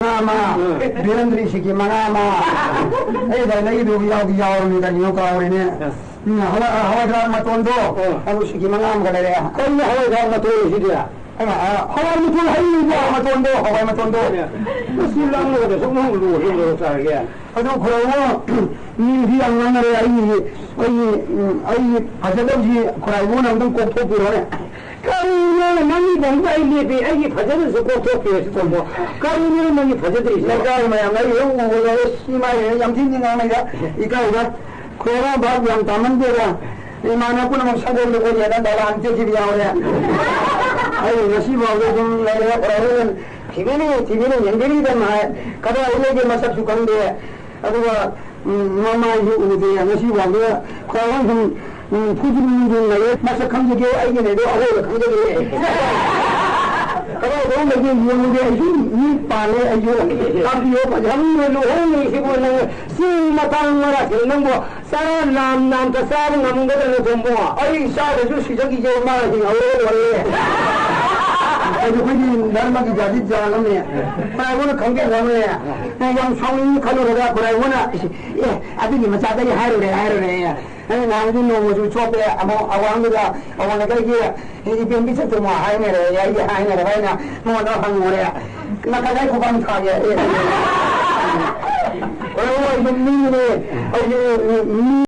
Mama, Birandri Shiki Manama. Hey, the lady of Yawi that you call in it. How Matondo, I was Shiki Manam. Call me how Matondo. How am I Matondo? How am I Matondo? Let's see long over the Sumu again. I don't call me here and run away. I don't see Kurawan and don't go to Kami bang bay lebi ay phajal se ko to ke to mo kami mani phajadri na ga ma ngai yo wo si ma yam tin ni ngai ga ika ga khora ba yam taman de ga imana kun mo sa go le ko ya da la ante ji ya wa ay nasi ba go dum la ya ko tibini yendiri da ma kada ile ge ma sab su kan de adu ba mama yu u de nasi ba ga khora 푸드는 게 마사 감정이 아이네도 아고 감정이 그거 너무 이용돼 이 빨래 아주 감비요 잠을로 오늘 시고는 시마탄마라 되는 거 사람 남남도 사람 남은 거는 전부 아이 사도 주 시적이 제 말이 어려워 아주 거기 날마기 자지 자라네 말고는 관계 가면에 그냥 성인 가려가 그러고나 예 아들이 맞다리 하루래 아니 나는 너무 좀 좋게 아무가 내가 이게 변비서 좀 하이네래 야 이게 하이네래 봐이나 뭐나 한 거래 나 가자 고방 타게 어 이거 민네